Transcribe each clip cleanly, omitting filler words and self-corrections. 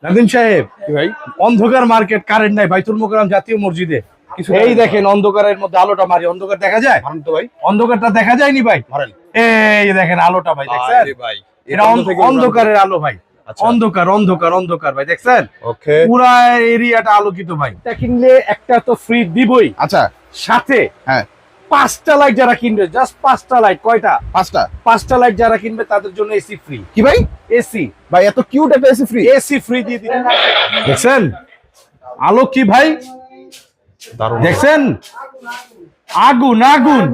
নাদিম সাহেব ভাই অন্ধকার মার্কেট, কারেন্ট নাই বাইতুল মোকাররম জাতীয় মসজিদে। এই দেখেন অন্ধকারের মধ্যে আলোটা মারি, অন্ধকার দেখা যায়? তো ভাই অন্ধকারটা দেখা যায়নি ভাই? ধরেন এই দেখেন আলোটা ভাই, দেখছেন? ভাই এটা অন্ধকারের আলো ভাই, অন্ধকার অন্ধকার অন্ধকার ভাই, দেখছেন? ওকে পুরা এরিয়াটা আলোকিত ভাই। এটা কিনলে একটা তো ফ্রি দিবই, আচ্ছা সাথে হ্যাঁ 5টা লাইট যারা কিনবে, জাস্ট 5টা লাইট। কয়টা? 5টা লাইট যারা কিনবে তাদের জন্য এসি ফ্রি। কি ভাই এসি ভাই এত কিউট একটা এসি ফ্রি এসি ফ্রি দিয়ে দিলেন। দেখছেন আলো কি ভাই, দারুণ দেখছেন? আগুন আগুন।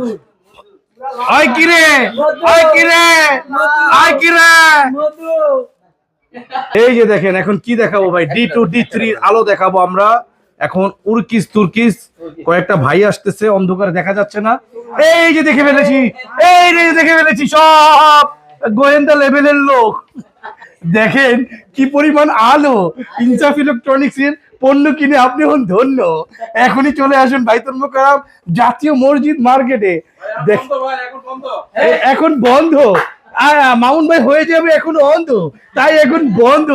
আয় কিরে, আয় কিরে, আয় কিরে। এই যে দেখেন এখন কি দেখাবো ভাই, D2 D3 আলো দেখাবো আমরা এখন। উর্কিস তুর্কিস কয়েকটা ভাই আসতেছে, অন্ধকারে দেখা যাচ্ছে না। এই যে দেখে ফেলেছি, এই যে দেখে ফেলেছি, সব গোয়েন্দা লেভেলের লোক। দেখেন কি পরিমাণ আলো। ইনসাফ ইলেকট্রনিক্স এর পণ্য কিনে আপনি হন ধন্য। এখনই চলে আসুন বাইতুল মোকাররম জাতীয় মসজিদ মার্কেটে। এখন বন্ধ, মামুন ভাই হয়ে যাবে এখন অন্ধ, তাই এখন বন্ধ।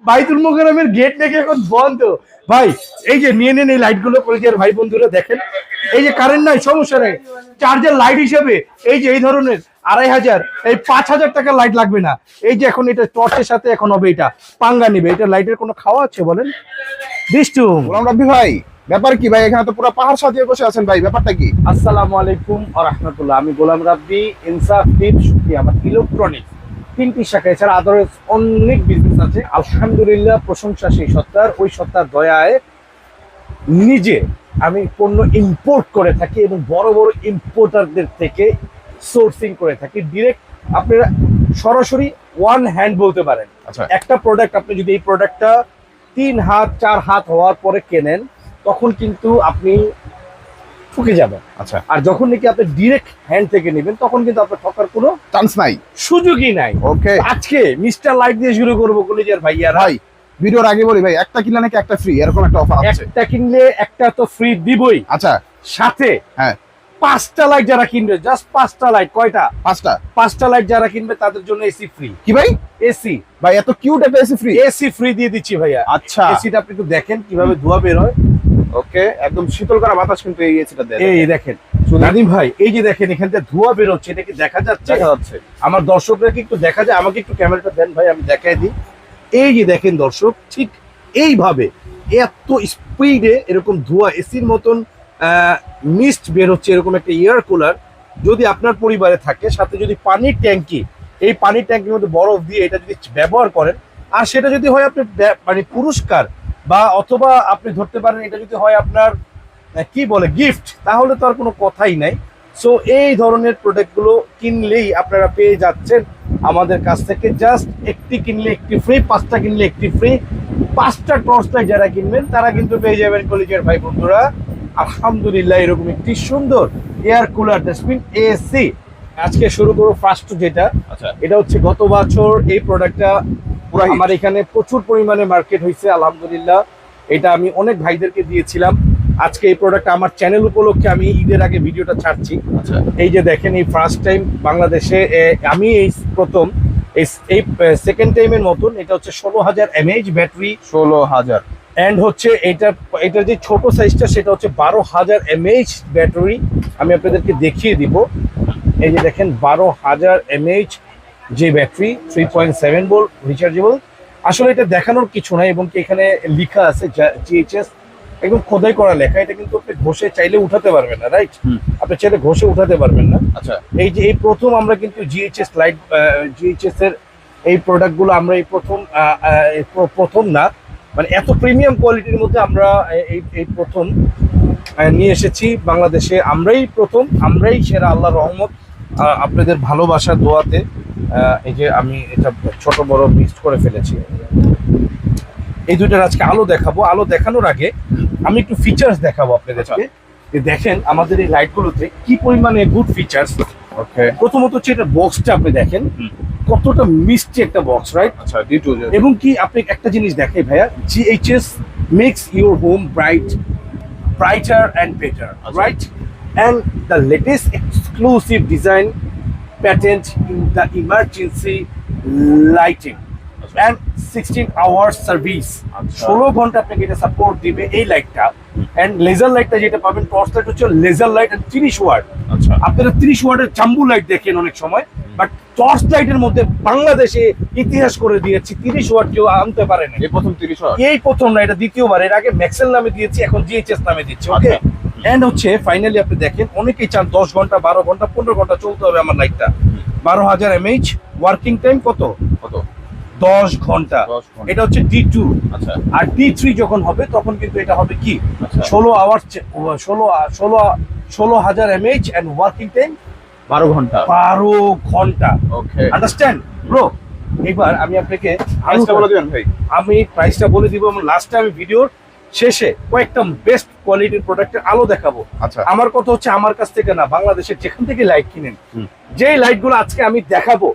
বাইতুল মোকাররমের গেট নাকি এখন বন্ধ ভাই। এই যে নিয়ে নেন এই লাইট গুলো, পরিচয়ের ভাই বন্ধুরা দেখেন। এই যে কারেন্ট নাই, সমস্যা নেই, চার্জার লাইট হিসেবে এই যে এই ধরনের 2500 এই 5000 টাকার লাইট লাগবে না। এই যে এখন এটা টর্চের সাথে এখন হবে, এটা পাঙ্গা নিবে। এটা লাইটের কোনো খাওয়া আছে বলেন? বিষ্টু গোলাম রাব্বি ভাই ব্যাপার কি ভাই, এখানে তো পুরো পাহাড় সাজিয়ে বসে আছেন ভাই, ব্যাপারটা কি? আসসালামু আলাইকুম ওয়া রাহমাতুল্লাহ। আমি গোলাম রাব্বি, ইনসাফ টিপ সুখী আমার ইলেকট্রনিক্স 3টি শাখা, এছাড়া আদারস অনেক বিজনেস আছে। আলহামদুলিল্লাহ, প্রশংসা সেই সত্তার, ওই সত্তার দয়ায় নিজে আমি পণ্য ইম্পোর্ট করে থাকি এবং বড় বড় ইম্পোর্টারদের থেকে সোর্সিং করে থাকি। ডিরেক্ট আপনারা সরাসরি ওয়ান হ্যান্ড বলতে পারেন। আচ্ছা একটা প্রোডাক্ট আপনি যদি এই প্রোডাক্টটা 3 হাত 4 হাত হওয়ার পরে কেনেন, তখন কিন্তু আপনি ঠকে যাবেন। আচ্ছা আর যখন নাকি আপনি ডিরেক্ট হ্যান্ড থেকে নেবেন, তখন কিন্তু আপনার ঠকার কোনো চান্স নাই, সুযোগই নাই। ওকে আজকে মিস্টার লাইট দিয়ে শুরু করবো কলেজের ভাইয়ারা। ভাই ভিডিওর আগে বলি ভাই, একটা কিনলে নাকি একটা ফ্রি, এরকম একটা অফার আছে। একটা কিনলে একটা তো ফ্রি দিবই, আচ্ছা সাথে হ্যাঁ 5টা লাইট যারা কিনবে, জাস্ট 5টা লাইট। কয়টা? 5টা লাইট যারা কিনবে তাদের জন্য এসি ফ্রি। কি ভাই এসি ভাই এত কিউট একটা এসি ফ্রি, এসি ফ্রি দিয়ে দিচ্ছি ভাইয়া। আচ্ছা এসিটা আপনি একটু দেখেন কিভাবে ধোঁয়া বের হয়। ওকে একদম শীতল করা বাতাস কিন্তু এই এসিটা দেয়। এই দেখেন নাদিম ভাই, এই যে দেখেন এখান থেকে ধোঁয়া বের হচ্ছে, এটা কি দেখা যাচ্ছে? দেখা যাচ্ছে আমার দর্শকরা কি একটু দেখা যায়? আমাকে একটু ক্যামেরাটা দেন ভাই, আমি দেখাই দিই। এই যে দেখেন দর্শক, ঠিক এইভাবে এত স্পিডে এরকম ধোঁয়া, এসির মতন মিস্ট বের হচ্ছে। এরকম একটা এয়ার কুলার যদি আপনার পরিবারে থাকে, সাথে যদি পানির ট্যাঙ্কি, এই পানির ট্যাঙ্কির মধ্যে বরফ দিয়ে এটা যদি ব্যবহার করেন, আর সেটা যদি হয় আপনার মানে পুরস্কার, বা অথবা আপনি ধরতে পারেন এটা যদি হয় আপনার কি বলে গিফট, তাহলে তো আর কোনো কথাই নাই। সো এই ধরনের প্রোডাক্টগুলো কিনলেই আপনারা পেয়ে যাচ্ছেন আমাদের কাছ থেকে। জাস্ট একটি কিনলে একটি ফ্রি, 5টা কিনলে একটি ফ্রি। 5টা টর্চ লাইট যারা কিনবেন তারা কিন্তু পেয়ে যাবেন কলেজের ভাই বন্ধুরা আলহামদুলিল্লাহ এরকম একটি সুন্দর এয়ার কুলার ডাস্টবিন এসি। আজকে শুরু করবো ফার্স্ট যেটা, আচ্ছা এটা হচ্ছে গত বছর এই প্রোডাক্টটা আমার এখানে প্রচুর পরিমাণে মার্কেট হয়েছে আলহামদুলিল্লাহ। এটা আমি অনেক ভাইদেরকে দিয়েছিলাম। আজকে এই প্রোডাক্ট আমার চ্যানেল উপলক্ষে আমি ঈদের আগে ভিডিওটা ছাড়ছি। আচ্ছা এই যে দেখেন, এই ফার্স্ট টাইম বাংলাদেশে আমি এই প্রথম, এই সেকেন্ড টাইমের মতন। এটা হচ্ছে 16,000 mAh ব্যাটারি, 16,000 এন্ড হচ্ছে এটার যে ছোট সাইজটা সেটা হচ্ছে 12,000 mAh ব্যাটারি। আমি আপনাদেরকে দেখিয়ে দিব। এই যে দেখেন 12,000 mAh যে ব্যাটারি, 3.7 ভোল্ট রিচার্জেবল। আসলে এটা দেখানোর কিছু নাই, এবং এখানে লেখা আছে GHS, একদম খোদাই করা লেখা। এটা কিন্তু আপনি ঘষে চাইলে উঠাতে পারবেন না, রাইট? আপনি চাইলে ঘষে উঠাতে পারবেন না। আচ্ছা এই যে এই প্রথম আমরা কিন্তু GHS লাইট, GHS এর এই প্রোডাক্টগুলো আমরা এই প্রথম না, মানে এত প্রিমিয়াম কোয়ালিটির মধ্যে আমরা এই প্রথম নিয়ে এসেছি বাংলাদেশে। আমরাই প্রথম, আমরাই সেরা, আল্লাহর রহমত, আপনাদের ভালোবাসার দোয়াতে। এই যে আমি এটা ছোট বড় মিক্সড করে ফেলেছি। এই দুইটার আজকে আলো দেখাবো। আলো দেখানোর আগে আমি একটু ফিচার্স দেখাবো আপনাদেরকে। দেখেন আমাদের এই লাইটগুলোতে কি পরিমাণে গুড ফিচার্স। ওকে প্রথমত হচ্ছে এটা বক্সটা আপনি দেখেন কতটা মিষ্টি একটা বক্স, রাইট? আচ্ছা D2 এবং কি আপনি একটা জিনিস দেখেন ভাইয়া, GHS makes your home brighter and better, right? And the latest exclusive design patent in the emergency lighting. and 16 hours service. আচ্ছা। 16 ঘন্টা আপনাকে এটা সাপোর্ট দিবে এই লাইটটা। এন্ড লেজার লাইটটা যেটা পাবেন, টর্চ লাইট হচ্ছে লেজার লাইট এন্ড 30 ওয়াট। আচ্ছা আপনারা 30 ওয়াটের জাম্বু লাইট দেখেন অনেক সময়, বাট টর্চ লাইটের মধ্যে বাংলাদেশে ইতিহাস করে দিয়েছি, 30 ওয়াট কেউ আনতে পারে না। এই প্রথম 30 ওয়াট। এই প্রথম না, এটা দ্বিতীয়বার। এর আগে ম্যাক্সেল নামে দিয়েছি, এখন জিএইচএস নামে দিচ্ছি। ওকে, আচ্ছা। এন্ড হচ্ছে ফাইনালি আপনি দেখেন অনেকেই চান 10 ঘন্টা 12 ঘন্টা 15 ঘন্টা চলতে হবে আমার লাইটটা। 12,000 mAh, ওয়ার্কিং টাইম কত? কত? 10 ঘন্টা। 10 ঘন্টা। এটা হচ্ছে D2। আচ্ছা আর D3 যখন হবে তখন কিন্তু এটা হবে কি, আচ্ছা। 16 hour 16,000 mAh and working time 12 ঘন্টা। 12 ঘন্টা। Okay, understand bro? এবার আমি আপনাকে প্রাইসটা বলে দিবেন ভাই। আমি প্রাইসটা বলে দিব এবং লাস্টে আমি ভিডিওর শেষে কয়েকটা বেস্ট কোয়ালিটির প্রোডাক্টের আলো দেখাবো। আচ্ছা আমার কথা হচ্ছে আমার কাছ থেকে না, বাংলাদেশের যেখান থেকে লাইট কিনেন, হুম। যেই লাইটগুলো আজকে আমি দেখাবো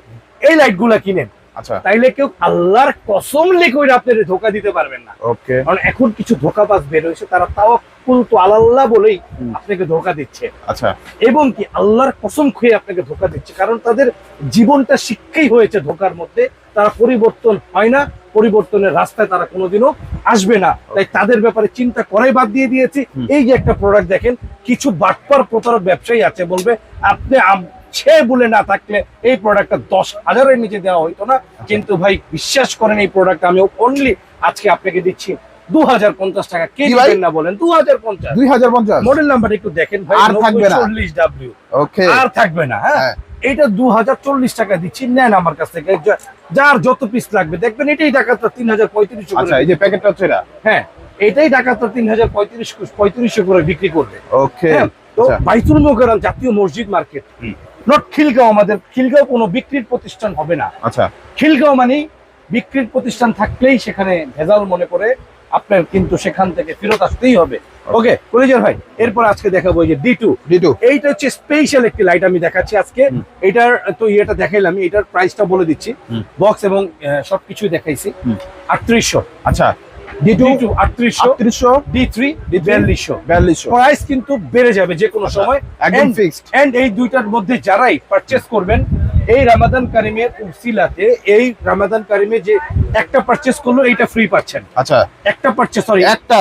এই লাইটগুলো কিনেন, আচ্ছা তাইলে কেউ আল্লাহর কসম লিখে আপনাদের ধোকা দিতে পারবেন না। ওকে কারণ এখন কিছু ধোকাবাজ বের হয়েছে, তারা তাওয়াক্কুল তো আলাল্লাহ বলেই হুম। আপনাকে ধোকা দিচ্ছে, আচ্ছা এবং কি আল্লাহর কসম খেয়ে আপনাকে ধোকা দিচ্ছে। কারণ তাদের জীবনটা শিক্ষাই হয়েছে ধোকার মধ্যে। তারা পরিবর্তন হয় না, পরিবর্তনের রাস্তায় তারা কোনোদিনও আসবে না। তাই তাদের ব্যাপারে চিন্তা করাই বাদ দিয়ে দিয়েছি। হুম। এই যে একটা প্রোডাক্ট দেখেন, কিছু বাটপার প্রতারক ব্যবসায়ী আছে, বলবে আপনি সে বলে না থাকলে এই প্রোডাক্টটা 10,000-এর নিচে দেওয়া হইতো না। কিন্তু ভাই বিশ্বাস করেন, এই প্রোডাক্ট আমি অনলি আজকে আপনাকে দিচ্ছি 2,050 টাকা। কে কি ভাই? দিবেন না বলেন? 2,050। 2050। মডেল নাম্বার একটু দেখেন ভাই, আর থাকবে না। 40W। ওকে আর থাকবে না। হ্যাঁ, হ্যাঁ। এটা 2,040 টাকা দিচ্ছি, নেন আমার কাছ থেকে। যার যত পিস লাগবে দেখবেন, এটাই ঢাকাতে 3,035 আচ্ছা, করে। এই যে প্যাকেটটা হচ্ছে এটা। হ্যাঁ, এটাই ঢাকাতে 3,035 করে বিক্রি করবে। ওকে হ্যাঁ, তো আচ্ছা। বাইতুল মোকাররম জাতীয় মসজিদ মার্কেট, হুম। নট খিলগাঁও। আমাদের খিলগাঁও কোনো বিক্রির প্রতিষ্ঠান হবে না। আচ্ছা খিলগাঁও মানে বিক্রির প্রতিষ্ঠান থাকলেই সেখানে ভেজাল মনে করে আপনার কিন্তু সেখান থেকে ফেরত আসতেই হবে। ওকে কলিজার ভাই, এরপর আজকে দেখাবো এই যে D2। D2 এইটা হচ্ছে স্পেশাল একটি লাইট আমি দেখাচ্ছি আজকে। হুম। এটার তো ইয়েটা দেখাইলাম, এটার প্রাইসটা বলে দিচ্ছি। হুম। বক্স এবং সবকিছুই দেখাইছি। হুম। 3800। আচ্ছা D2 3800, 3800 D3 4200। 4200 প্রাইস কিন্তু বেড়ে যাবে যে কোনো আচ্ছা, সময়, একদম ফিক্সড। এন্ড এই দুইটার মধ্যে যারাই পারচেজ করবেন এই রমাদান কারিমের উসিলাতে, এই রমাদান কারিমে যে একটা পারচেজ করলো এইটা ফ্রি পাচ্ছেন। আচ্ছা একটা পারচেজ, সরি একটা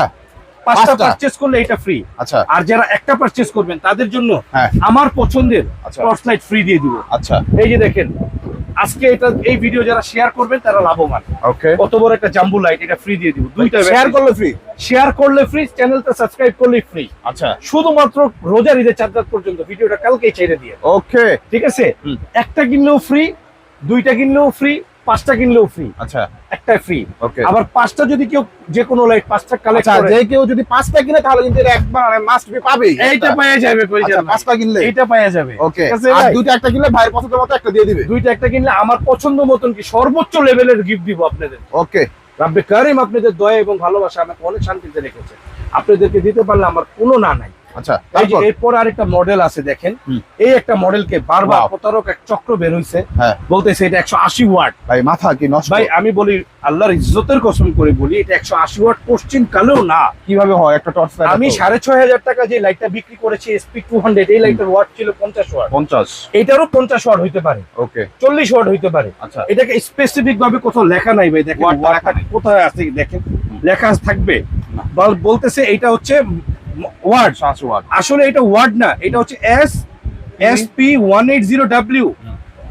5টা পাঁচটা। পারচেজ করলে এটা ফ্রি। আচ্ছা আর যারা একটা পারচেজ করবেন তাদের জন্য হ্যাঁ। আমার পছন্দের আচ্ছা। টর্চ লাইট ফ্রি দিয়ে দিব। আচ্ছা এই যে দেখেন, আজকে এটা এই ভিডিও যারা শেয়ার করবেন তারা লাভবান। ওকে, কত বড় একটা জাম্বু লাইট, এটা ফ্রি দিয়ে দিব। দুইটা শেয়ার করলে ফ্রি। শেয়ার করলে ফ্রি, চ্যানেলটা সাবস্ক্রাইব করলে ফ্রি। আচ্ছা শুধুমাত্র রোজার ঈদের 4 রাত পর্যন্ত। ভিডিওটা কালকেই ছেড়ে দিয়ে, ওকে ঠিক আছে? হুম। একটা কিনলেও ফ্রি, দুইটা কিনলেও ফ্রি, 5টা কিনলেও ফ্রি, আচ্ছা একটা ফ্রি। ওকে আবার 5টা যদি কেউ যে কোনো লাইট 5টা কালেক্ট আচ্ছা, করে, যে কেউ যদি 5টা কিনে তাহলে কিন্তু এটা একবার মাস্ট বি পাবেই। এইটা পাওয়া যাবে। আচ্ছা, 5টা কিনলে এইটা পাওয়া যাবে। ওকে, ঠিক আছে আর ভাই? দুইটা একটা কিনলে ভাইয়ের পছন্দের মতো একটা দিয়ে দিবে। দুইটা একটা কিনলে আমার পছন্দ মতন কি সর্বোচ্চ লেভেলের গিফট দিব আপনাদের। ওকে রাব্বে কারিম আপনাদের দয়া এবং ভালোবাসা আমাকে অনেক শান্তিতে রেখেছে। আপনাদেরকে দিতে পারলে আমার কোনো না নাই। আচ্ছা এই যে তারপর এরপর আরেকটা মডেল আছে দেখেন। হুম। এই একটা মডেলকে বারবার Wow. প্রতারক এক চক্র বের হইছে, হ্যাঁ বলতেছে এটা 180 ওয়াট। ভাই মাথা কি নষ্ট? ভাই আমি বলি, আল্লাহর ইজ্জতের কসম করে বলি, এটা 180 ওয়াট পশ্চিম কালেও না। কিভাবে হয় একটা টর্চ লাইট? আমি 6,500 টাকা যে লাইটটা বিক্রি করেছি SP200, এই লাইটের ওয়াট ছিল 50 ওয়াট। 50। এটারও 50 ওয়াট হইতে পারে, ওকে 40 ওয়াট হইতে পারে। আচ্ছা এটাকে স্পেসিফিক ভাবে কোথাও লেখা নাই ভাই। দেখেন ওয়াটটা লেখা ওয়াটটা নেই। কোথায় আছে দেখেন, লেখা থাকবে। না। বলতেছে এটা হচ্ছে ওয়াট, 700 ওয়াট। আসলে এটা ওয়াট না, এটা হচ্ছে SP180W।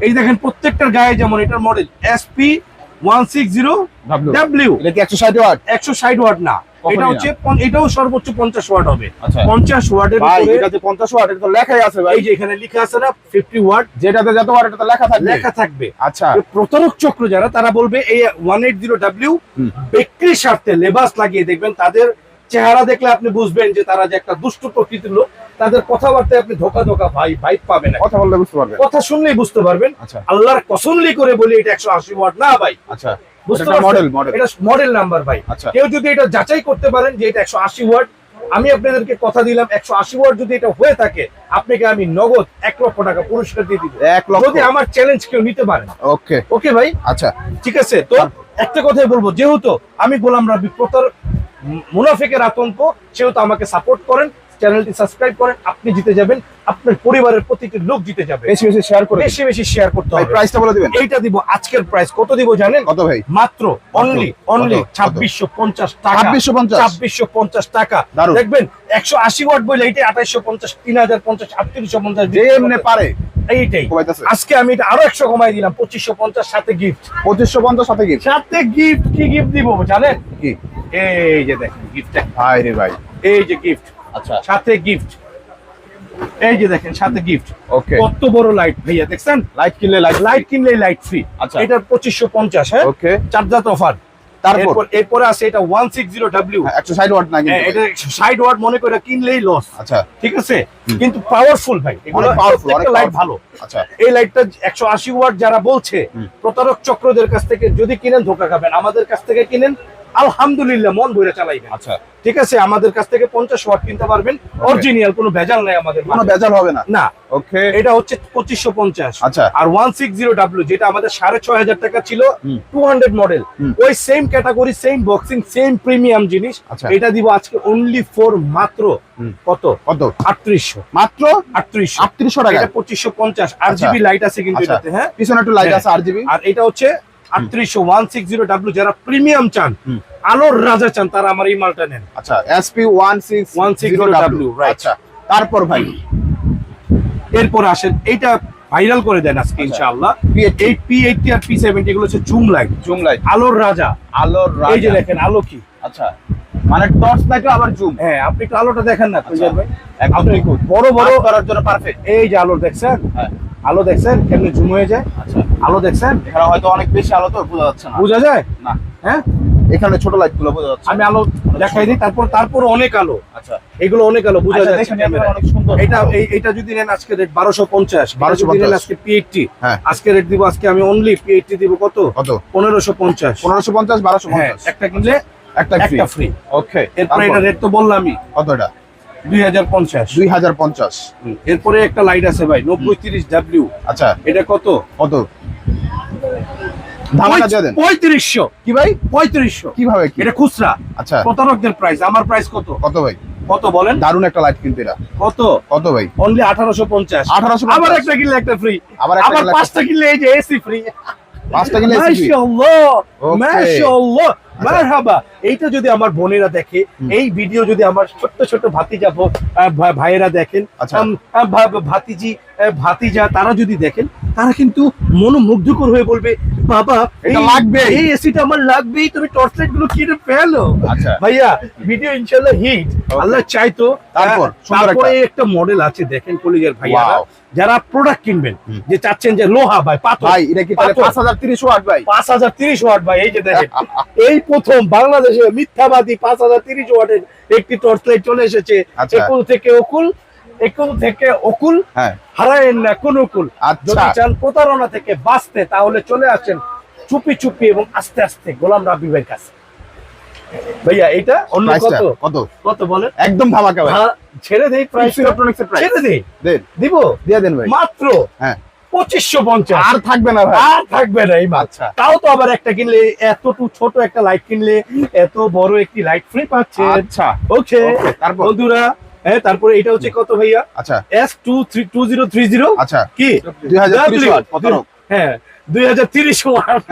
এই দেখেন প্রত্যেকটার গায়ে যেমন এটার মডেল SP160W। এটা কি 160 ওয়াট? 160 ওয়াট না, কখনই এটা না। হচ্ছে এটাও সর্বোচ্চ 50 ওয়াট হবে। আচ্ছা 50 ওয়াটের ভাই উপরে এটা যে 50 ওয়াট, এটা তো লেখাই আছে ভাই। এই যে এখানে লেখা আছে না 50 ওয়াট, যেটাতে যত ওয়াট এটা তো লেখা থাকবে। লেখা থাকবে। আচ্ছা প্রতারক চক্র যারা, তারা বলবে এই 180W হুম। বিক্রির স্বার্থে লেবাস লাগিয়ে দেখবেন। তাদের চেহারা দেখলে আপনি বুঝবেন যে তারা যে একটা দুষ্ট প্রকৃতির লোক। তাদের কথাবার্তায় আপনি ধোকা ভাইব পাবেন না। কথা বললে বুঝতে পারবে। কথা শুনলেই বুঝতে পারবেন। আচ্ছা আল্লাহর কসমলি করে বলি এটা 180 ওয়াট না ভাই। আচ্ছা বুঝতে এটা পারছেন? মডেল এটা মডেল নাম্বার ভাই। আচ্ছা কেউ যদি এটা যাচাই করতে পারেন যে এটা 180 ওয়াট, আমি আপনাদেরকে কথা দিলাম 180 ওয়াট যদি এটা হয়ে থাকে, আপনাকে আমি নগদ 1 লক্ষ টাকা পুরস্কার দিয়ে দিব, 1 লক্ষ। যদি আমার চ্যালেঞ্জ কেউ নিতে পারেন। ওকে ওকে ভাই, আচ্ছা ঠিক আছে? তো একটা কথাই বলবো, যেহেতু আমি গোলাম রাব্বি প্রতারক মুনাফিকের আতঙ্ক, সেহেতু আমাকে সাপোর্ট করেন, চ্যানেলটি সাবস্ক্রাইব করেন, আপনি জিতে যাবেন, আপনার পরিবারের প্রতিটি লোক জিতে যাবে। বেশি বেশি শেয়ার করে বেশি বেশি শেয়ার করতে ভাই হবে। প্রাইসটা বলে দিবেন। এইটা দিব আজকের প্রাইস কত দিব জানেন? কত ভাই? মাত্র অনলি কত? 2650 টাকা। 2650? 2650 টাকা। দারুণ। দেখবেন 180 ওয়াট বলে এইটা 2850, 3050, 3850 যে এমনি পারে এইটাই। কমাইতেছে। আজকে আমি এটা আরো 100 কমাই দিলাম, 2550 সাথে গিফট। 2550 সাথে গিফট। সাথে গিফট কি গিফট দিব জানেন? কি? এই যে দেখেন গিফটটা, ভাই রে ভাই। এই যে গিফট, আচ্ছা সাথে গিফট, এই যে দেখেন সাথে গিফট। ওকে। কত বড় লাইট ভাইয়া, দেখছেন? লাইট কিনলে লাইট কিনলে লাইট ফ্রি। আচ্ছা। এটা 2550, হ্যাঁ ওকে। Charger offer. তারপর এরপরে আছে এটা 160W, 160 ওয়াট না কিন্তু এটা 60 ওয়াট মনে করে কিনলেই লস। আচ্ছা ঠিক আছে, কিন্তু পাওয়ারফুল ভাই, এগুলো অনেক পাওয়ারফুল, অনেক লাইট ভালো। আচ্ছা এই লাইটটা 180 ওয়াট যারা বলছে, প্রতারক চক্রদের কাছ থেকে যদি কিনেন ধোকা খাবেন, আমাদের কাছ থেকে কিনেন আলহামদুলিল্লাহ মন ভরে চালাইবেন। আচ্ছা ঠিক আছে, আমাদের কাছ থেকে 50 ওয়াট কিনতে পারবেন, অরিজিনাল, কোনো ভেজাল নাই আমাদের কোনো ভেজাল হবে না। না। ওকে। এটা হচ্ছে 2550। আচ্ছা। আর 160W যেটা আমাদের 6500 টাকা ছিল, 200 মডেল, ওই same category, same boxing, same premium জিনিস। আচ্ছা। এটা দিব আজকে অনলি ফর মাত্র কত? কত? 3800। মাত্র 3800 টাকা। এটা 2550। RGB লাইট আছে কিন্তু আচ্ছা। এটাতে, হ্যাঁ পিছনে একটু লাইট হ্যাঁ। আছে RGB। আর এটা হচ্ছে 3800 160W। যারা প্রিমিয়াম চান, আলোর রাজা চান, তারা আমার এই মালটা নেন। আচ্ছা SP 160W right. আচ্ছা তারপর ভাই এরপর আসেন এইটা ভাইরাল করে দেন আজকে ইনশাআল্লাহ। P80 এই P80 আর P70 এগুলো হচ্ছে জুম লাইট, জুম লাইট, আলোর রাজা। আলোর এই যে রাজা। দেখেন আলো কি, আচ্ছা মানে টর্চ লাইটও আবার জুম। হ্যাঁ আপনি একটু আলোটা দেখেন না তুইজার ভাই, একদম আপনি নিখুঁত। বড় বড় করার জন্য পারফেক্ট। এই যে আলো দেখছেন, হ্যাঁ আলো দেখছেন কেমনে জুম হয়ে যায়, আচ্ছা আলো দেখছেন এখানে হয়তো অনেক বেশি আলো তো বোঝা যাচ্ছে না। বোঝা যায় না হ্যাঁ। এখানে ছোট লাইট গুলো বোঝা যাচ্ছে। আমি আলো দেখাই দিই, তারপর অনেক আলো, আচ্ছা এগুলো অনেক আলো বোঝা আচ্ছা, যাচ্ছে দেখেন ক্যামেরায়। অনেক সুন্দর। এটা যদি নেন আজকে রেট 1250, 1250 যদি নেন আজকে P80, হ্যাঁ। আজকে রেট দিব, আজকে আমি অনলি P80 দিব কত? কত? 1550। 1550 হ্যাঁ 1250 একটা কিনলে একটা একটা ফ্রি। ওকে। এরপরে এটা রেট তো বললামই, কত এটা? 2050। 2050 এরপরে একটা লাইট আছে ভাই 9030W, আচ্ছা এটা কত? কত? ধামাকা দিয়ে দেন। 3500। কি ভাই 3500 কিভাবে কি? এটা খুচরা, আচ্ছা প্রতারকদের প্রাইস। আমার প্রাইস কত? কত ভাই? কত বলেন? দারুণ একটা লাইট কিনতে এটা। কত? কত ভাই? অনলি 1850। 1850 আবার একটা কিনলে একটা ফ্রি, আবার একটা আবার কিনলে একটা পাঁচটা কিনলে এই যে এসি ফ্রি। পাঁচটা কিনলে AC free। মাশাআল্লাহ Okay. মাশাআল্লাহ মারহাবা। এইটা যদি আমার বোনেরা দেখে, এই ভিডিও যদি আমার ছোট্ট ছোট্ট ভাতিজা ভাইয়েরা দেখেন, আচ্ছা। ভাতিজি ভাতিজা, তারা যদি দেখেন, তারা কিন্তু মনোমুগ্ধকর হয়ে বলবে, বাবা এটা লাগবে। এই এসিটা আমার লাগবেই, তুমি টর্চ লাইট গুলো কিনে ফেলো। আচ্ছা। ভাইয়া ভিডিও ইনশাআল্লাহ হিট, আল্লাহ চাইতো। তারপর সুন্দর তারপরে একটা মডেল আছে দেখেন কলিজার ভাইয়া, Wow. যারা প্রোডাক্ট কিনবেন, যে চাচ্ছেন যে লোহা ভাই, পাথর ভাই এটা কি তাহলে পাথর। 5030 ওয়াট ভাই? 5030 ওয়াট ভাই, এই যে দেখেন এই প্রথম বাংলাদেশে মিথ্যাবাদী 5030 ওয়াটের একটি টর্চ লাইট চলে এসেছে। আচ্ছা। একুল থেকে অকুল হ্যাঁ হারায়েন না কোন কুল। আচ্ছা। যদি চান প্রতারণা থেকে বাঁচতে, তাহলে চলে আসেন চুপি চুপি এবং আস্তে আস্তে গোলাম রাব্বি ভাইয়ের কাছে। ভাইয়া এটা অন্য প্রাইসটা কত? কত? কত বলেন? একদম ধামাকা ভাই। ছেড়ে দেই প্রাইস, ইলেকট্রনিক্স এর প্রাইস ছেড়ে দেই, দেন দিব দিয়ে দেন ভাই। মাত্র হ্যাঁ 2550। আর থাকবে না ভাই। আর থাকবে না এই মাছ। আচ্ছা। তাও তো আবার একটা কিনলে, এতটুকু ছোট একটা লাইট কিনলে এত বড় একটি লাইট ফ্রি পাচ্ছে। আচ্ছা ওকে Okay, তারপর? বন্ধুরা, হ্যাঁ তারপরে এটা হচ্ছে কত ভাইয়া? আচ্ছা S2030 আচ্ছা কি 2030 ওয়াট প্রতারক। হ্যাঁ 2030 ওয়াট।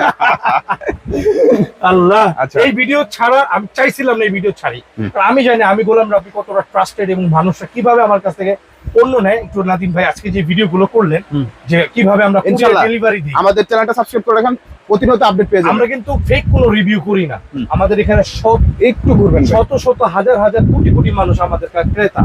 আল্লাহ। আচ্ছা। এই ভিডিও ছাড়া আমি চাইছিলাম না এই ভিডিও ছাড়ি, কারণ আমি জানি আমি গোলাম রাব্বি কতটা ট্রাস্টেড, এবং মানুষরা কিভাবে আমার কাছ থেকে পণ্য নেয়। একটু নাদিম ভাই আজকে যে ভিডিও গুলো করলেন, যে কিভাবে আমরা ইনশাআল্লাহ ডেলিভারি দিই, আমাদের চ্যানেলটা সাবস্ক্রাইব করে রাখেন, প্রতিনিয়ত আপডেট পেয়ে যাবেন। আমরা কিন্তু ফেক কোনো রিভিউ করি না। আমাদের এখানে সব একটু ঘুরবেন ভাই। শত শত হাজার হাজার কোটি কোটি মানুষ আমাদের ক্রেতা।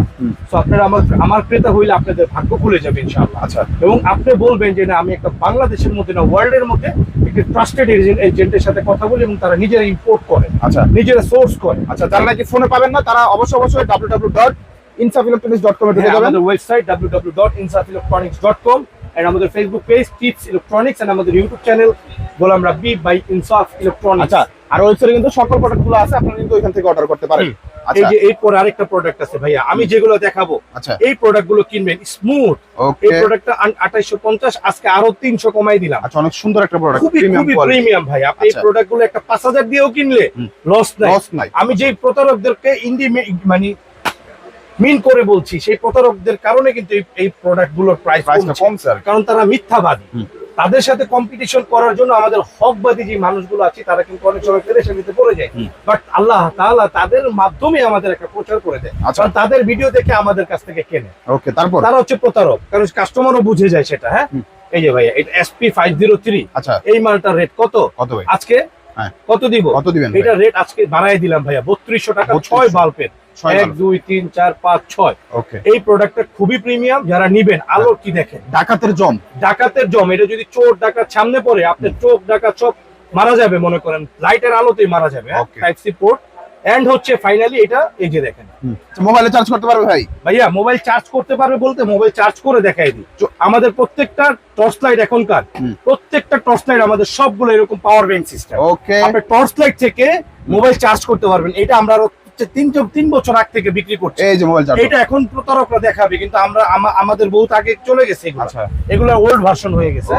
তো আপনারা আমার ক্রেতা হইলে আপনাদের ভাগ্য খুলে যাবে ইনশাআল্লাহ। আচ্ছা এবং আপনি বলবেন যে না, আমি একটা বাংলাদেশের মধ্যে না, ওয়ার্ল্ডের মধ্যে একটি ট্রাস্টেড এজেন্টের সাথে কথা বলি, এবং তারা নিজেরা ইম্পোর্ট করে, আচ্ছা নিজেরা সোর্স করে। আচ্ছা যারা নাকি ফোনে পাবেন না, তারা অবশ্যই www.insafelectronics.com এ ঢুকে যাবেন। আমাদের ওয়েবসাইট www.insafelectronics.com, and আমাদের Facebook page tips electronics, and আমাদের YouTube channel Golam Rabbi by Insaf electronics. আচ্ছা আর ওয়েবসাইটে কিন্তু সকল প্রোডাক্টগুলো আছে, আপনারা কিন্তু ওইখান থেকে অর্ডার করতে পারেন। এই আচ্ছা যে এরপর আরেকটা প্রোডাক্ট আছে ভাইয়া, আমি যেগুলো দেখাবো, আচ্ছা এই প্রোডাক্ট গুলো কিনবেন স্মুথ। ওকে এই প্রোডাক্টটা 2850, আজকে আরো 300 কমাই দিলাম। আচ্ছা অনেক সুন্দর একটা প্রোডাক্ট, খুবই প্রিমিয়াম খুবই কোয়ালিটি, প্রিমিয়াম ভাই। আপনি এই আচ্ছা। প্রোডাক্ট গুলো একটা 5000 দিয়েও কিনলে লস নাই। লস নাই। আমি যে প্রতারকদেরকে কি মিন করে বলছি, সেই প্রতারকদের কারণে কিন্তু এই প্রোডাক্ট গুলোর প্রাইস কমছে আর কি। কারণ তারা মিথ্যাবাদী। তাদের সাথে কম্পিটিশন করার জন্য আমাদের হকবাদী যে মানুষগুলো আছে তারা কিন্তু অনেক সময় পেরেশানিতে পড়ে যায়, বাট আল্লাহ তাআলা তাদের মাধ্যমে আমাদের একটা প্রচার করে দেয়, আচ্ছা। কারণ তাদের ভিডিও দেখে আমাদের কাছ থেকে কেনে। ওকে, তারপর তারা হচ্ছে প্রতারক, কারণ কাস্টমারও বুঝে যায় সেটা। হ্যাঁ, এই যে ভাইয়া এটা SP503, আচ্ছা এই মালটার রেট কত ভাই? আজকে হ্যাঁ। কত দিব? কত দিবেন ভাই? এটা রেট আজকে বাড়াই দিলাম ভাইয়া 3200 টাকা, 6 3200 বাল্বের, 1 2 3 4 5 6। ওকে, এই প্রোডাক্টটা খুবই প্রিমিয়াম, যারা নিবেন আলো কি দেখেন, ডাকাতের জম। ডাকাতের জম। এটা যদি চোর ডাকাত সামনে পড়ে আপনার চোখ ডাকাত সব মারা যাবে, মনে করেন লাইটের আলোতেই মারা যাবে। Okay. Type C port and হচ্ছে ফাইনালি এটা এই যে দেখেন মোবাইলে চার্জ করতে পারবে ভাই? ভাইয়া মোবাইল চার্জ করতে পারবে বলতে মোবাইল চার্জ করে দেখাই দিই। আমাদের প্রত্যেকটা টর্চ লাইট এখনকার প্রত্যেকটা টর্চ লাইট আমাদের সবগুলো এরকম পাওয়ার ব্যাংক সিস্টেম। ওকে, আপনি টর্চ লাইট থেকে মোবাইল চার্জ করতে পারবেন। এটা আমরা আরো 3 বছর আগ থেকে বিক্রি করছি। এই যে মোবাইল চার্জ। এটা এখন প্রতারকরা দেখাবে, কিন্তু আমরা আমাদের বহুত আগে চলে গেছে এগুলো। আচ্ছা, এগুলো ওল্ড ভার্সন হয়ে গেছে।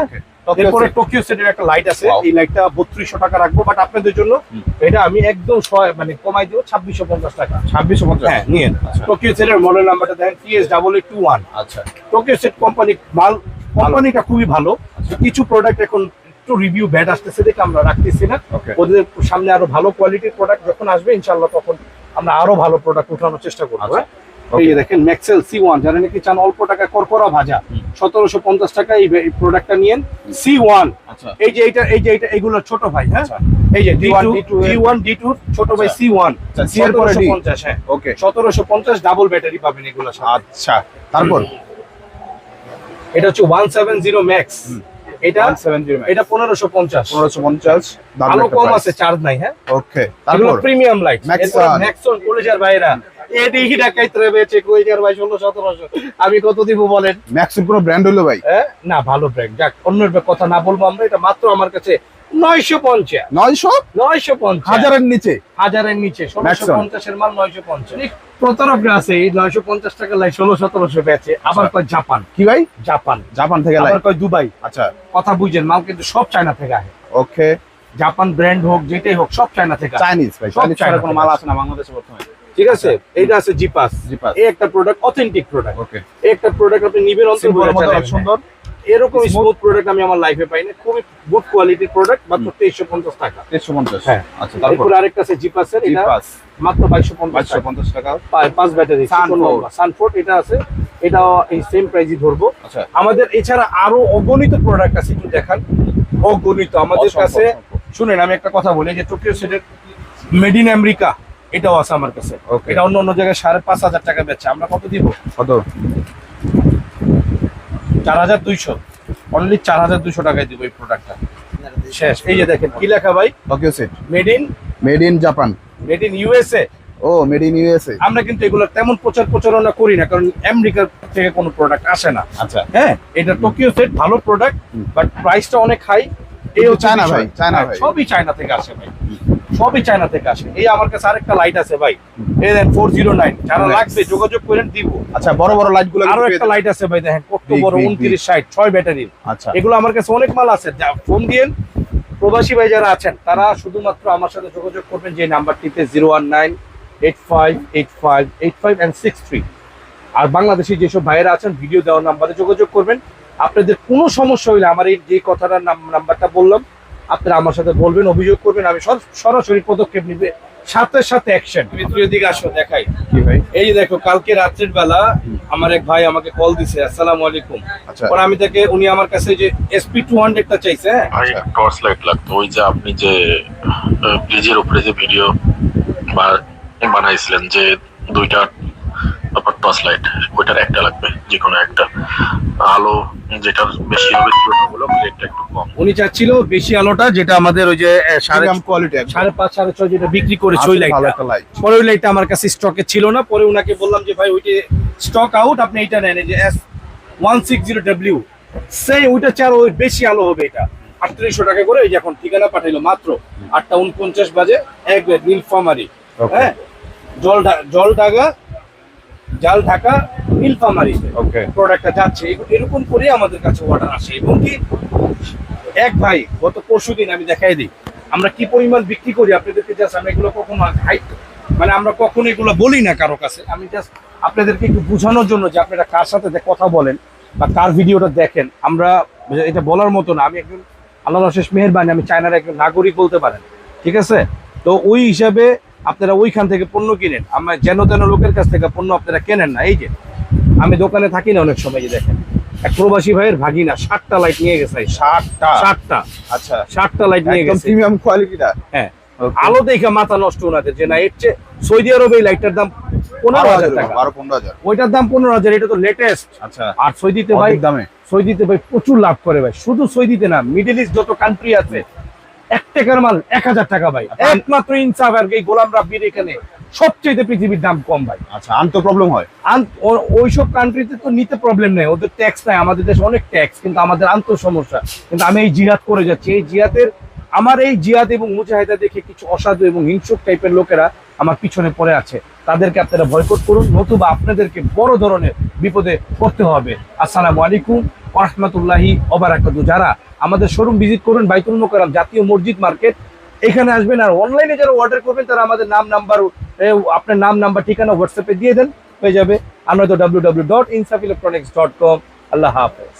এরপরে টোকিও সেটের একটা লাইট আছে, এই লাইটটা 3200 টাকা রাখবো, বাট আপনাদের জন্য এটা আমি একদম মানে কমাই দিব 2650 টাকা। 2650? হ্যাঁ নিয়েন। টোকিও সেটের মডেল নাম্বারটা দেখেন TS821। আচ্ছা, টোকিও সেট কোম্পানিটা খুবই ভালো। কিছু প্রোডাক্ট এখন একটু রিভিউ ব্যাড আসতেছে দেখে আমরা রাখতেছি না। Okay. ওদের সামনে আরো ভালো কোয়ালিটির প্রোডাক্ট যখন আসবে ইনশাআল্লাহ তখন আমরা আরো ভালো প্রোডাক্ট উঠানোর চেষ্টা করবো। আচ্ছা। এই যে দেখেন ম্যাক্সেল C1, যারা নাকি চান অল্প টাকা করকরা ভাজা, 1750 টাকা এই প্রোডাক্টটা নিয়েন। C1, আচ্ছা, এই যে এটা এগুলো ছোট ভাই। হ্যাঁ, আচ্ছা। এই যে D1, D1 D2 ছোট ভাই আচ্ছা। C1, আচ্ছা, C এর পরে D। 1750। হ্যাঁ, ওকে, 1750 ডাবল ব্যাটারি পাবেন এগুলো। আচ্ছা, তারপর এটা হচ্ছে 170 ম্যাক্স, এটা 170 এটা 1550। 1550 দাম আলো একটা কম price। আছে, চার্জ নাই। হ্যাঁ, ওকে, এগুলো তারপর প্রিমিয়াম লাইট। Maxon। ম্যাক্সন কলেজের ভাইরা এদিকে ঢাকাইতে বেচে কলেজের ভাই 1600-1700, আমি কত দিব বলেন? ম্যাক্সের কোনো ব্র্যান্ড হলো ভাই? হ্যাঁ না, ভালো ব্র্যান্ড। যাক, অন্যের কথা না বলবো আমরা। এটা মাত্র আমার কাছে 950 900 হাজারের নিচে? হাজারের নিচে 1650 এর মাল 950। প্রতারকরা আছে এই 950 টাকা লাই 1600-1700 বেচে, আবার কয় জাপান। কি ভাই? জাপান থেকে লাই? আবার কয় দুবাই। আচ্ছা, কথা বুঝেন, মাল কিন্তু সব চায়না থেকে আসে। ওকে, জাপান ব্র্যান্ড হোক যেটাই হোক সব চায়না থেকে আসে। চাইনিজ ভাই? সব চাইনিজ ছাড়া চায়না কোনো থেকে মাল আসে। আসে না বাংলাদেশে বর্তমানে? ঠিক আছে, এইটা আছে জিপাস। জিপাস। এই একটা প্রোডাক্ট, অথেন্টিক প্রোডাক্ট। ওকে, এই একটা প্রোডাক্ট আপনি নিবেন অন্তত সিম্পলের মতো অনেক সুন্দর। এরকম স্মুথ প্রোডাক্ট আমি আমার লাইফে পাই না। খুবই গুড কোয়ালিটির প্রোডাক্ট, মাত্র 2350 টাকা। 2350? হ্যাঁ। আচ্ছা, তারপর এরপর আরেকটা আছে জিপাসের, এটা জিপাস মাত্র 2250 টাকা। 5 ব্যাটারি Sunford। সানফোর্ড এটা আছে, এটাও এই সেম প্রাইসই ধরবো। আচ্ছা, আমাদের এছাড়া আরো অগণিত প্রোডাক্ট আছে, একটু দেখান। অগণিত আমাদের অসংখ্য, কাছে। অসংখ্য। শুনেন, আমি একটা কথা বলি, যে টোকিও সেটের মেড ইন আমেরিকা এটাও আছে আমার কাছে। Okay. এটা অন্য জায়গায় 5500 টাকা বেচে, আমরা কত দিব? কত? 4200, অনলি 4200 টাকায় দিব এই প্রোডাক্টটা। শেষ। এই যে দেখেন কি লেখা ভাই, Tokyo set made in Japan. In USA. ও, মেড ইন ইউএসএ। আমরা কিন্তু এগুলো তেমন প্রচারণা করি না, কারণ আমেরিকা থেকে কোনো প্রোডাক্ট আসে না। আচ্ছা, হ্যাঁ, এটা টোকিও সেট ভালো প্রোডাক্ট, বাট প্রাইসটা অনেক হাই। এই হচ্ছে চায়না বিষয়। ভাই, চায়না হ্যাঁ, ভাই। সবই চায়না থেকে আসে ভাই, সবই চায়না থেকে আসে। এই আমার কাছে আরেকটা লাইট আছে ভাই, এই দেখেন 409, যারা Nice। লাগবে যোগাযোগ করেন দিব। আচ্ছা, বড় বড় লাইট গুলো আরো একটা লাইট আছে ভাই, দেখেন কত Big, বড়, big, 2960, 6 ব্যাটারির। আচ্ছা, এগুলো আমার কাছে অনেক মাল আছে। ফোন দিয়েন, প্রবাসী ভাই যারা আছেন তারা শুধুমাত্র আমার সাথে যোগাযোগ করবেন যে নাম্বারটিতে 019858585 আর বাংলাদেশি যেসব ভাইয়েরা আছেন ভিডিও দেওয়ার নাম্বারে যোগাযোগ করবেন। আপনাদের কোনো সমস্যা হইলে আমার এই যে কথাটার নাম্বারটা বললাম, আপনারা আমার সাথে বলবেন, অভিযোগ করবেন, আমি সরাসরি পদক্ষেপ নিবে, সাথে সাথে অ্যাকশন। ভিতরের দিকে আসো, দেখাই। কি ভাই? এই যে দেখো, কালকে রাত্রের বেলা আমার এক ভাই আমাকে কল দিছে, আসসালামু আলাইকুম। আচ্ছা, পরে আমি তাকে, উনি আমার কাছে যে SP200 টা চাইছে। হ্যাঁ, ভাই টর্চ লাইট লাগতো, ওই যে আপনি যে ব্রিজের উপরে যে ভিডিও বানাইছিলেন যে দুইটা টর্চ লাইট, ওইটার একটা লাগবে, যে কোনো একটা। আলো যেটা বেশি হবে তুলনামূলক, রেটটা একটু কম। উনি চাচ্ছিল বেশি আলোটা, যেটা আমাদের ওই যে প্রিমিয়াম কোয়ালিটি। 5.5 6.5 যেটা বিক্রি করেছে ওই ভালো লাইটটা। একটা লাইট। পরে ওই লাইটটা আমার কাছে স্টকে ছিল না, পরে উনাকে বললাম যে ভাই ওইটা স্টক আউট, আপনি এটা নেন, এই যে S160W, সেই ওইটা চার ওই বেশি আলো হবে, এটা 3800 টাকা করে। এই যে এখন ঠিকানা পাঠাইলো মাত্র 8:49 বাজে, এক নীলফামারী। হ্যাঁ, জাল ঢাকা নীলফামারী ওকে, প্রোডাক্টটা যাচ্ছে। এরকম করে আমাদের কাছে অর্ডার আসে। এবং কি এক ভাই গত পরশুদিন, আমি দেখাই দিই আমরা কি পরিমাণ বিক্রি করি আপনাদেরকে। জাস্ট আমি এগুলো কখনো হাইট, মানে আমরা কখনো এগুলো বলি না কারো কাছে, আমি জাস্ট আপনাদেরকে একটু বোঝানোর জন্য যে আপনারা কার সাথে কথা বলেন বা কার ভিডিওটা দেখেন, আমরা এটা বলার মতো না। আমি একজন আল্লাহর অশেষ মেহেরবানি, আমি চায়নার একজন নাগরিক বলতে পারেন, ঠিক আছে? তো ওই হিসাবে আপনারা ওইখান থেকে পণ্য কিনেন, আমরা যেন তেন লোকের কাছ থেকে পণ্য আপনারা কেনেন না। এই যে আমি দোকানে থাকি না অনেক সময়, যে দেখেন এক প্রবাসী ভাইয়ের ভাগিনা 60টা লাইট নিয়ে গেছে। 60টা আচ্ছা 60টা লাইট নিয়ে একদম গেছে। প্রিমিয়াম কোয়ালিটিটা। হ্যাঁ, Okay. আলো দেখে মাথা নষ্ট ওনাদের, যে না এর চেয়ে সৌদি আরবে এই লাইটটার দাম 15,000 টাকা, 12-15,000। ওইটার দাম 15,000, এটা তো লেটেস্ট। আচ্ছা আর সৌদিতে ভাই, অনেক দামে। সৌদিতে ভাই প্রচুর লাভ করে ভাই। শুধু সৌদিতে না, মিডল ইস্ট যত কান্ট্রি আছে 1 টাকার মাল 1000 টাকা ভাই। একমাত্র ইনসাফ আর এই গোলাম রাব্বির এখানে সবচেয়ে পৃথিবীর দাম কম ভাই। আচ্ছা আনতো প্রবলেম হয়। ওইসব কান্ট্রিতে তো নিতে প্রবলেম নেই, ওদের ট্যাক্স নাই। আমাদের দেশে অনেক ট্যাক্স, কিন্তু আমাদের আন্ত সমস্যা। কিন্তু আমি এই জিহাদ করে যাচ্ছি, এই জিহাদের আমার এই জিহাদ এবং মুজাহিদা দেখে কিছু অসাধু এবং হিংসুক টাইপের লোকেরা আমার পিছনে পড়ে আছে। তাদেরকে আপনারা বয়কট করুন, নতুবা আপনাদেরকে বড় ধরনের বিপদে পড়তে হবে। আসসালামু আলাইকুম ওয়া রাহমাতুল্লাহি ওয়া বারাকাতুহু। যারা আমাদের শোরুম ভিজিট করবেন, বাইতুল মোকাররম জাতীয় মসজিদ মার্কেট, এখানে আসবেন। আর অনলাইনে যারা অর্ডার করবেন তারা আমাদের আপনার নাম নাম্বার ঠিকানা হোয়াটসঅ্যাপে দিয়ে দেন, হয়ে যাবে। আমরা তো www.insafelectronics.com। আল্লাহ হাফেজ।